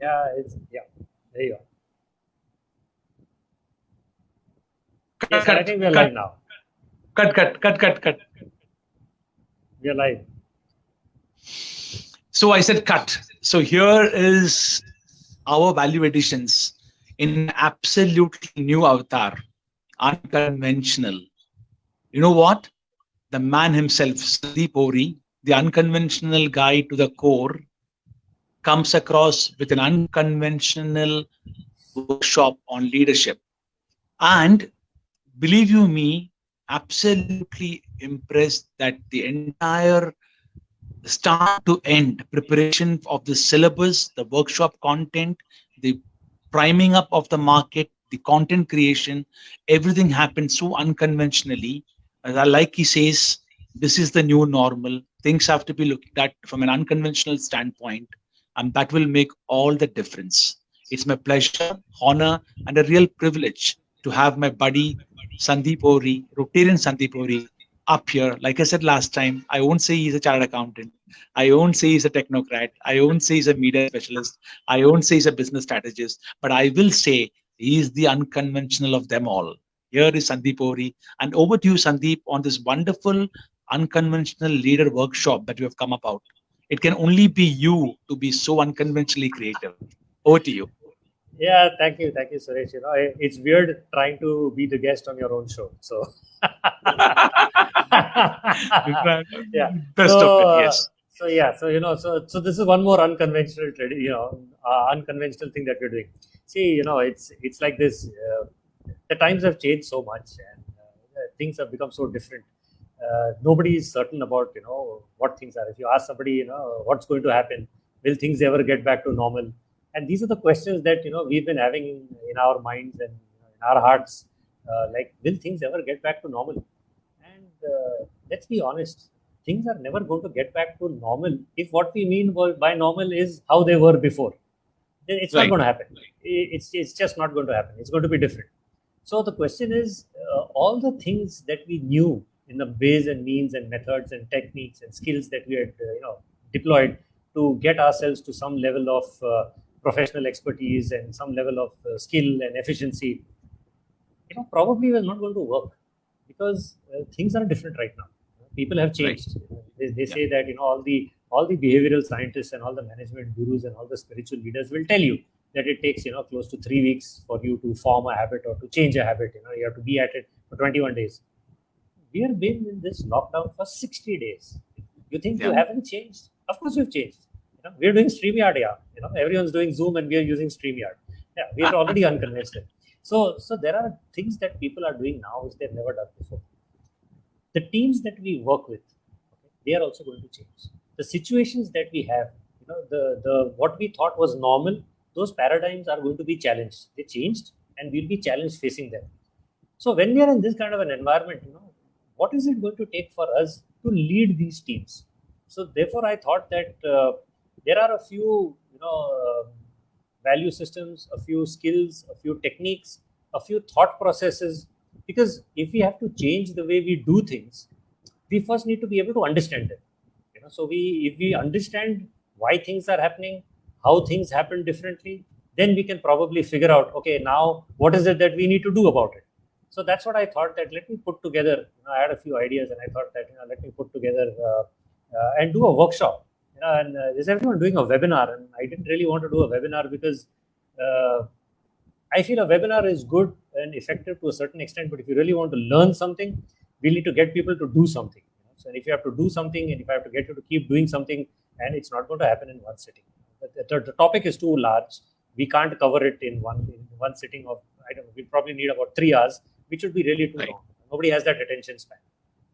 Yeah. There you go. Cut, Yes, I cut, think we're cut, live now. cut. We're live. So I said cut. So here is our value additions in an absolutely new avatar, unconventional. You know what? The man himself, Sandeep Ori, the unconventional guy to the core, comes across with an unconventional workshop on leadership. And believe you me, absolutely impressed that the entire start to end preparation of the syllabus, the workshop content, the priming up of the market, the content creation, everything happened so unconventionally. Like he says, this is the new normal. Things have to be looked at from an unconventional standpoint, and that will make all the difference. It's my pleasure, honor, and a real privilege to have my buddy Sandeep Ori, Rotarian Sandeep Ori, up here. Like I said last time, I won't say he's a chartered accountant. I won't say he's a technocrat. I won't say he's a media specialist. I won't say he's a business strategist. But I will say he is the unconventional of them all. Here is Sandeep Ori. And over to you, Sandeep, on this wonderful unconventional leader workshop that you have come about. It can only be you to be so unconventionally creative. Over to you. Yeah, thank you, Suresh. It's weird trying to be the guest on your own show. So, yeah. Best of So, it, yes. So this is one more unconventional, unconventional thing that we're doing. See, it's like this. The times have changed so much, and things have become so different. Nobody is certain about what things are. If you ask somebody, what's going to happen, will things ever get back to normal? And these are the questions that we've been having in our minds and in our hearts. Like, will things ever get back to normal? And let's be honest, things are never going to get back to normal if what we mean by normal is how they were before. It's not Right. going to happen. It's just not going to happen. It's going to be different. So the question is, all the things that we knew in the ways and means and methods and techniques and skills that we had, deployed to get ourselves to some level of professional expertise and some level of skill and efficiency, probably was not going to work because things are different right now. People have changed. Right. They say that all the behavioral scientists and all the management gurus and all the spiritual leaders will tell you that it takes close to 3 weeks for you to form a habit or to change a habit. You have to be at it for 21 days. We have been in this lockdown for 60 days. You think you haven't changed? Of course you've changed. We're doing StreamYard, everyone's doing Zoom and we're using StreamYard. Yeah, we're already unconventional. So there are things that people are doing now which they've never done before. The teams that we work with, they are also going to change. The situations that we have, the what we thought was normal, those paradigms are going to be challenged. They changed, and we'll be challenged facing them. So when we are in this kind of an environment, what is it going to take for us to lead these teams? So therefore, I thought that there are a few, value systems, a few skills, a few techniques, a few thought processes. Because if we have to change the way we do things, we first need to be able to understand them. So if we understand why things are happening, how things happen differently, then we can probably figure out, okay, now what is it that we need to do about it? So that's what I thought that let me put together. I had a few ideas, and I thought that let me put together and do a workshop. And is everyone doing a webinar? And I didn't really want to do a webinar because I feel a webinar is good and effective to a certain extent. But if you really want to learn something, we need to get people to do something. So if you have to do something, and if I have to get you to keep doing something, and it's not going to happen in one sitting. The topic is too large. We can't cover it in one sitting of, I don't know, we probably need about 3 hours, which would be really too long. Nobody has that attention span.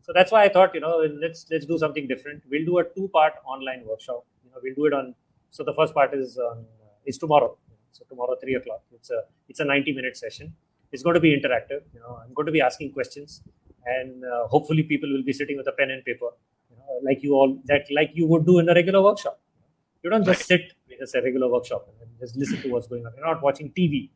So that's why I thought, let's do something different. We'll do a 2-part online workshop. We'll do it on. So the first part is tomorrow. So tomorrow 3 o'clock. It's a 90-minute session. It's going to be interactive. I'm going to be asking questions, and hopefully people will be sitting with a pen and paper, like you would do in a regular workshop. You don't just sit in a regular workshop and just listen to what's going on. You're not watching TV,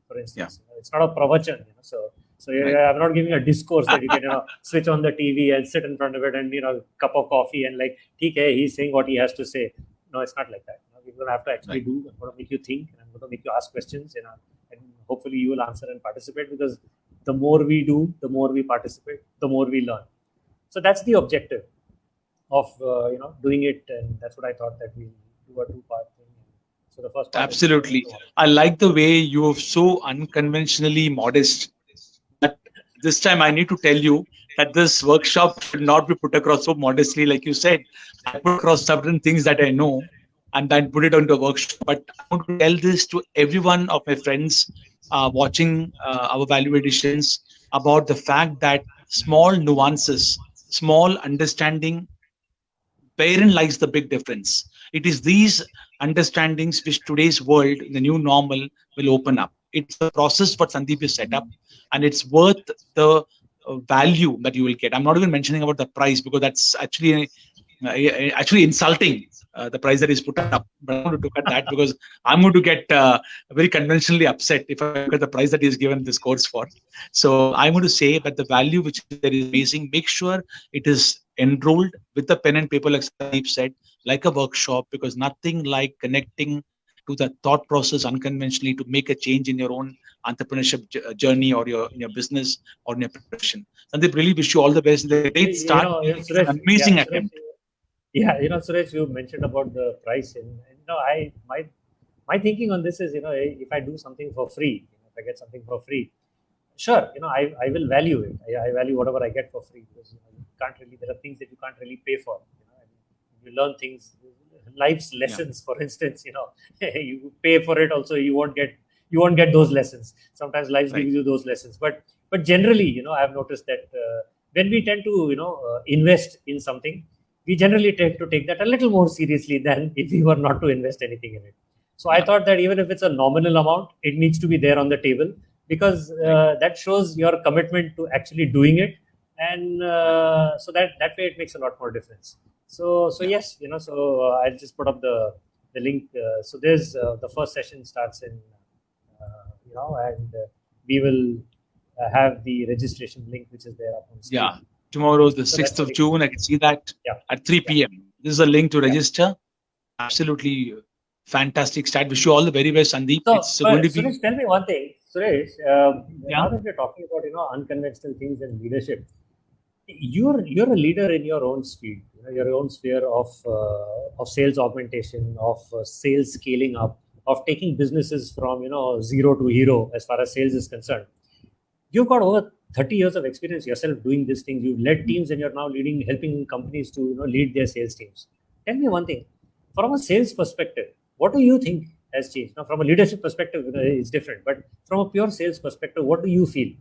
for instance. It's not a pravachan. So I'm not giving a discourse that you can switch on the TV and sit in front of it and cup of coffee and like, okay, he's saying what he has to say. No, it's not like that. we're going to have to actually do. I'm going to make you think, and I'm going to make you ask questions, and hopefully you will answer and participate, because the more we do, the more we participate, the more we learn. So that's the objective of doing it, and that's what I thought, that we'll do a two-part thing. So the first part Absolutely. I like the way you're so unconventionally modest. But this time I need to tell you that this workshop should not be put across so modestly, like you said. I put across certain things that I know and then put it onto a workshop. But I want to tell this to every one of my friends watching our value additions about the fact that small nuances, small understanding, wherein lies the big difference. It is these understandings which today's world, the new normal, will open up. It's a process what Sandeep is set up, and it's worth the value that you will get. I'm not even mentioning about the price, because that's actually insulting the price that is put up. But I want to look at that because I'm going to get very conventionally upset if I look at the price that is given this course for. So I'm going to say that the value which there is amazing. Make sure it is enrolled with the pen and paper, like Sandeep said, like a workshop, because nothing like connecting to the thought process unconventionally to make a change in your own entrepreneurship journey, or in your business, or in your profession. Sandeep, really wish you all the best. The great start. It's an amazing attempt. Yeah, Suresh, you mentioned about the price, and my thinking on this is, if I do something for free, if I get something for free, sure, I will value it. I value whatever I get for free, because you can't really, there are things that you can't really pay for. You learn things, life's lessons. For instance, you pay for it also, you won't get those lessons. Sometimes life gives you those lessons, but generally, I've noticed that when we tend to invest in something, we generally tend to take that a little more seriously than if we were not to invest anything in it. So I thought that even if it's a nominal amount, it needs to be there on the table, because that shows your commitment to actually doing it, and so that way it makes a lot more difference. So yes, so I'll just put up the link. So there's the first session starts in and we will have the registration link, which is there up on screen. Yeah, tomorrow, the 6th of June, I can see that at 3 p.m. This is a link to register. Absolutely fantastic start. Wish you all the very best, Sandeep. So, it's going to be. Suresh, tell me one thing. Suresh, now that we're talking about unconventional things and leadership, you're a leader in your own field, your own sphere of sales augmentation, of sales scaling up, of taking businesses from zero to hero as far as sales is concerned. You've got over 30 years of experience yourself doing these things. You've led teams, and you're now helping companies to lead their sales teams. Tell me one thing, from a sales perspective, what do you think has changed? Now, from a leadership perspective, it's different, but from a pure sales perspective, what do you feel?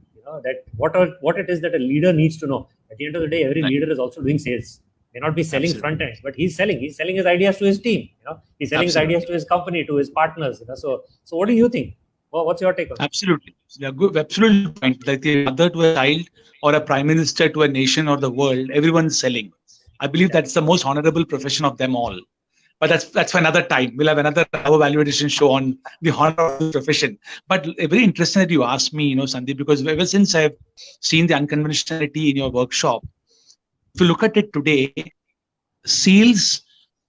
That what it is that a leader needs to know. At the end of the day, every leader is also doing sales. May not be selling front end, but he's selling his ideas to his team. He's selling his ideas to his company, to his partners. So what do you think? What's your take on it? Absolutely. Yeah, good. Absolutely point. Like a mother to a child, or a prime minister to a nation or the world, everyone's selling. I believe that's the most honorable profession of them all. But that's for another time. We'll have another value addition show on the honor of the profession. But very interesting that you asked me, Sandeep, because ever since I've seen the unconventionality in your workshop, if you look at it today, sales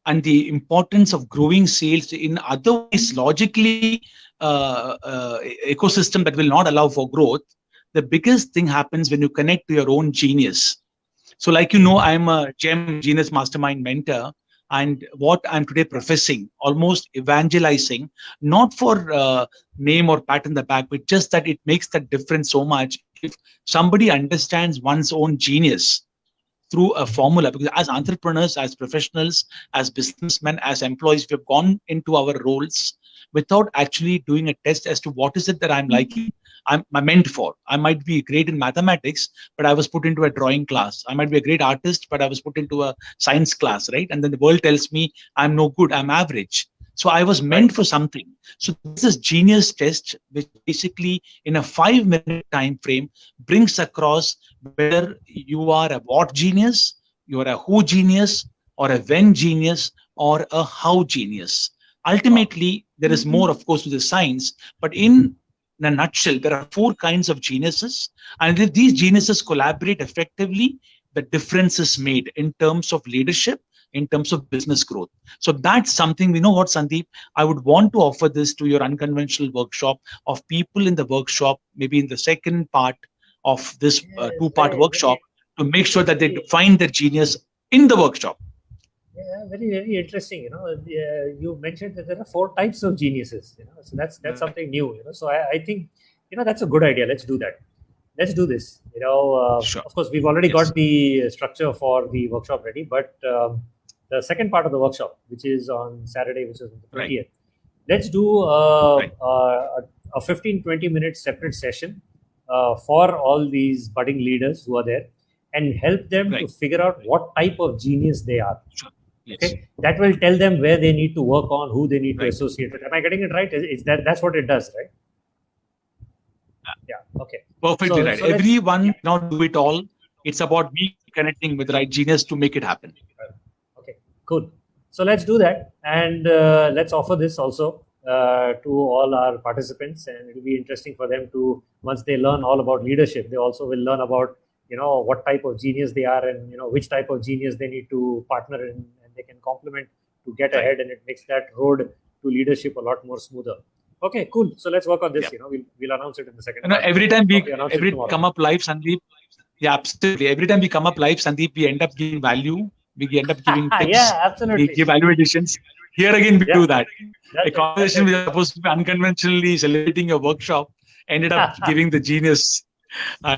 and the importance of growing sales in otherwise logically ecosystem that will not allow for growth, the biggest thing happens when you connect to your own genius. So like, I'm a GEM Genius Mastermind mentor. And what I'm today professing, almost evangelizing, not for name or pat in the back, but just that it makes that difference so much if somebody understands one's own genius through a formula. Because as entrepreneurs, as professionals, as businessmen, as employees, we've gone into our roles without actually doing a test as to what is it that I'm liking. I'm meant for. I might be great in mathematics, but I was put into a drawing class. I might be a great artist, but I was put into a science class, right? And then the world tells me I'm no good, I'm average. So I was meant for something. So this is genius test, which basically in a 5-minute time frame brings across whether you are a what genius, you are a who genius, or a when genius, or a how genius. Ultimately, there is more, of course, to the science, but in a nutshell, there are 4 kinds of geniuses. And if these geniuses collaborate effectively, the difference is made in terms of leadership, in terms of business growth. So that's something, we know what, Sandeep, I would want to offer this to your unconventional workshop of people in the workshop, maybe in the second part of this two-part workshop, to make sure that they find their genius in the workshop. Yeah, very interesting. You mentioned that there are 4 types of geniuses. So that's something new. So I think that's a good idea. Let's do that. Let's do this. Sure. Of course, we've already got the structure for the workshop ready, but the second part of the workshop, which is on Saturday, which is on the 20th, let's do a 15-20 minute separate session for all these budding leaders who are there, and help them to figure out what type of genius they are. Sure. Yes. Okay, that will tell them where they need to work on, who they need to associate with. Am I getting it right? That's what it does, right? Yeah. Okay. Perfectly right. So everyone cannot do it all. It's about me connecting with the right genius to make it happen. Okay. Cool. So let's do that, and let's offer this also to all our participants, and it will be interesting for them to, once they learn all about leadership, they also will learn about what type of genius they are, and which type of genius they need to partner in, and they can complement to get ahead, and it makes that road to leadership a lot more smoother. Okay, cool. So let's work on this. We'll announce it in the second. Every time we come up live, Sandeep. Yeah, absolutely. Every time we come up live, Sandeep, we end up giving value. We end up giving tips. Yeah, absolutely. We give value additions. Here again, we do that. A conversation we were supposed to be unconventionally celebrating your workshop ended up giving the genius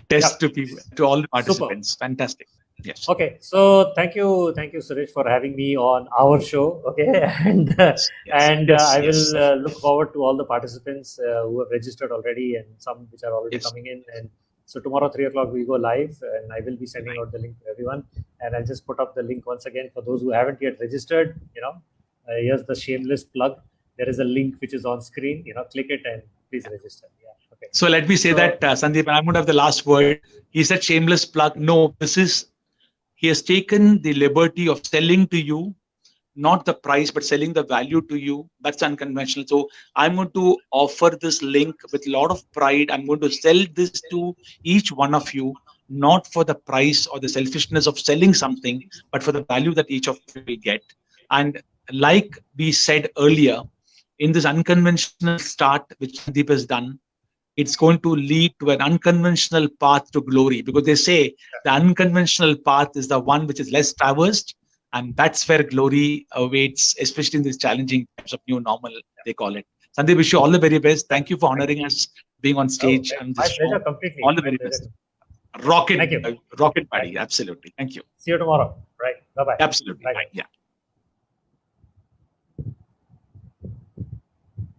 test to people, to all the participants. Super. Fantastic. Yes. Okay. So thank you, Suresh, for having me on our show. Okay, and I will look forward to all the participants who have registered already, and some which are already coming in. And so tomorrow 3 o'clock we go live, and I will be sending out the link to everyone. And I'll just put up the link once again for those who haven't yet registered. Here's the shameless plug. There is a link which is on screen. Click it and please register. Yeah. Okay. So let me say that, Sandeep, and I'm going to have the last word. He said shameless plug. No, he has taken the liberty of selling to you, not the price, but selling the value to you. That's unconventional. So I'm going to offer this link with a lot of pride. I'm going to sell this to each one of you, not for the price or the selfishness of selling something, but for the value that each of you will get. And like we said earlier, in this unconventional start, which Sandeep has done, it's going to lead to an unconventional path to glory, because they say the unconventional path is the one which is less traversed, and that's where glory awaits, especially in these challenging times of new normal, they call it. Sandeep, wish you all the very best. Thank you for honoring us, being on stage. My pleasure, completely. All the very best. Rocket, buddy. Absolutely. Thank you. See you tomorrow. Right. Bye-bye. Absolutely. Bye. Yeah.